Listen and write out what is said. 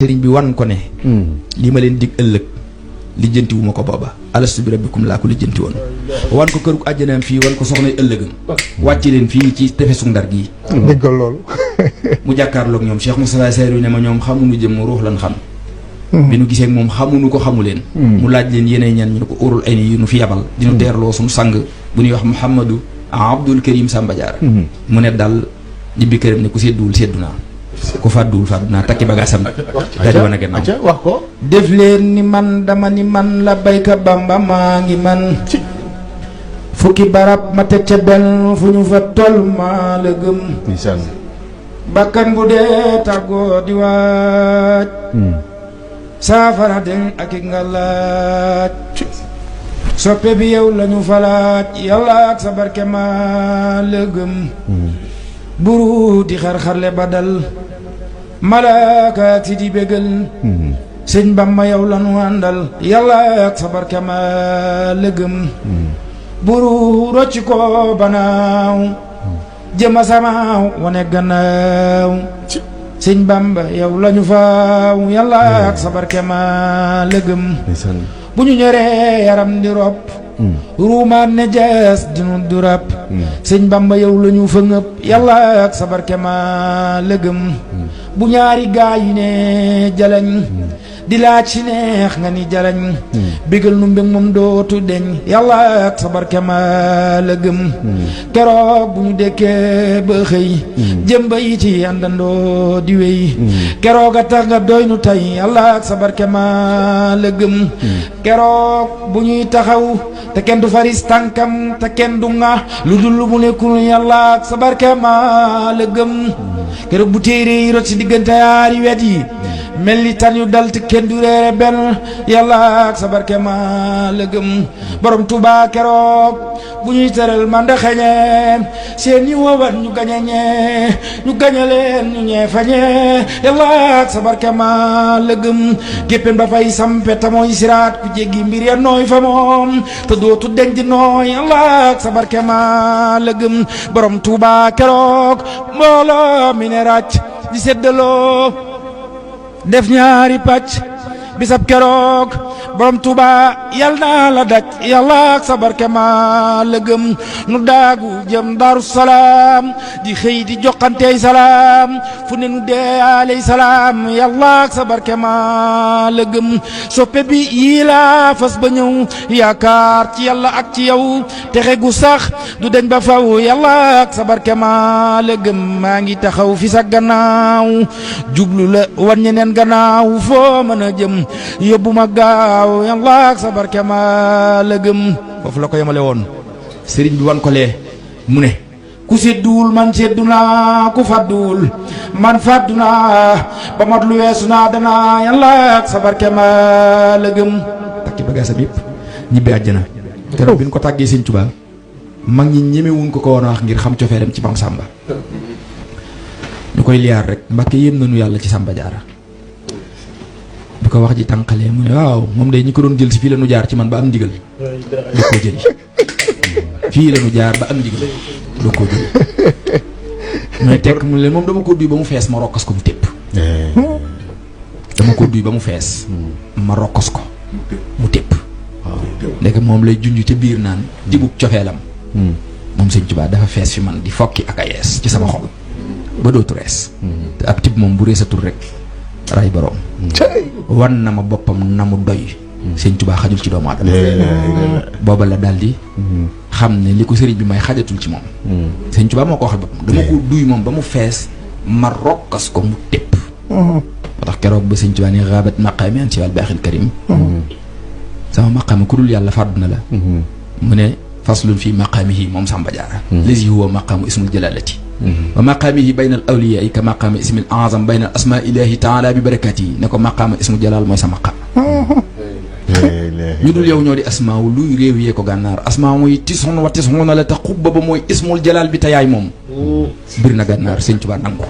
sëriñ bi wan ko ne li ma leen dig ëllëg lijjanti wu ma ko booba alastu bi rabbikum laa ko lijjanti woon wan ko këru àjjanaam fii wan ko soxnay ëllëgam wàcc leen fii ci tefesu Ndar gii déggal loolu mu jàkkaarloog ñoom Cheikh Moustapha Sayru ne ma ñoom xamuñu jëm ruux lan xam bi nu gisee moom xamuñu ko xamu leen mu laaj leen yeneen ñan ñu ne ko urul ay ni yu nu fi yabal dinu teerloo suñu sang bu ñuy wax Mouhamadou Abdoul Karim Samba Diarra mu ne daal ñibbi këram ne ku sedduwul seddu naa ku fàdduwul fàddu naa takki bagaasam daal di wan a gannaaw wax ko def leen ni man dama ni man la bayka Bamba maa ngi man fukki barab ma teg ca benn fu ñu fa toll maa la gëm bakkan bu dee tàggoo di waaj saafara den ak i nga laaj soppe bi yow lañu falaaj yàlla ak sa barke maa la gëm buru di xar-xarle ba dal malaaka ak si di bégal sëñ Bamba yow lañu àndal yàlla ak sa barke maa la gëm buru rocci ko banaaw jëma samaaw wane gannaaw sëñ Bamba yow lañu faaw yàlla ak sa barke maa la gëm bu ñu ñoree yaram di rob ruumaan ne jees dinu du rab sëñ Bamba yow lañu fa ngëp yàlla ak sa barke maa la gëm bu ñaari gaa yi ne jalañ di laaj si neex nga ni jalañ bégal nu mbég moom dootu deñ yàlla ak sa barke maa la gëm keroog bu ñu dekkee ba xëy jëm ba yi ci àndandoo di wéy keroog a tax nga doy nu tey yàlla ak sa barke maa la gëm keroog bu ñuy taxaw te kenn du faris tànkam te kenn du nga lu dul lu mu nekkul yàlla ak sa barke maa la gëm keroog bu téere yi rot si diggante yaari wet yi mel ni tan yu dal te kenn du réere benn yàlla ak sa barke maa la gëm borom Tuubaa keroog bu ñuy tëral man da xeñe seen ñi woobat ñu gañe ñu gañe leen ñu ñee fañe yàlla ak sa barke maa la gëm géppeen ba fay sampe ta mooy siraat ku jéggi mbir ya nooy fa moom te dootu denc nooy yàlla ak sa barke maa la gëm borom Tuubaa keroog mbooloo mi ne ràcc di seddaloo def ñaari pàcc bisab keroog borom Tuuba yal naa la daj yàlla ak sa barke maa la gëm nu daagu jëm Daaru Salaam di xëy di joxanteey salaam fu ne nu dee aley salaam yàlla ak sa barke maa la gëm soppe bi yii laa fas ba ñëw yaakaar ci yàlla ak ci yow texe gu sax du deñ ba faw yàlla ak sa barke maa la gëm maa ngi taxaw fi sa gannaaw jublu la wan ñeneen gannaaw foo mën a jëm yóbbu ma gaaw yàlla ak sa barke maa la gëm foofu la ko yemale woon sëriñ bi wan ko lee mu ne ku sedduwul man seddu naa ku fàdduwul man fàddu naa ba mat lu weesu naa danaa yàlla ak sa barke maa la gëm takki bagaasam yëpp ñibbi àjjana keroog bi ñu ko tàggee sëñ Tuubaa mag ñi ñemewuñ ko woon a wax ngir xam cofeelam ci Maam Sàmba ñu koy liyaar rek Mbàkke yéem nañu yàlla ci Samba Diarra bu ko wax ji tànqalee mu ne waaw moom day ñi ko doon jël si fii la ñu jaar ci man ba am ndigal doo koo jëli fii la ñu jaar ba am ndigal doo koo jëli mooy tekk mu leen moom dama ko duy ba mu fees ma rokkas ko mu tépp dama ko duy ba mu fees ma rokkas ko mu tépp ndeke moom lay junj ca biir naan tibub cofeelam moom sëñ Tuubaa dafa fees fi man di fokki ak a yees ci sama xol ba dootu rees te ab tib moom bu reesatul rek ray boroom wan na ma boppam na mu doy sëñ Tuubaa xajul ci doomu aadama booba la daldi xam ne li ko sëriñ bi may xajatul ci moom sëñ Tuubaa moo ko waxal boppam dama ko duy moom ba mu fees ma rokkas ko mu tépp moo tax keroog ba sëñ Tuubaa ni xaabat maqaami an siwal baaxil karim sama maqaama ku dul yàlla fàddu na la mu ne faslun fii maqaamihi moom Samba Diarra lazi huwa maqaamu ismul jalalati wa maqaamihi bayna al awliyaa ka maqaama ismil azam bayna al asmaa ilahi taala bi barakaati ne ko maqaama ismu jalal mooy sa maqaam ñu dul yow ñoo di asmaaw luy réew yee ko gànnaar asmaa mooy tison wa tison na la te xubba ba mooy ismul jalal bi te yaay moom bir na gànnaar sëñ Tuubaa nangu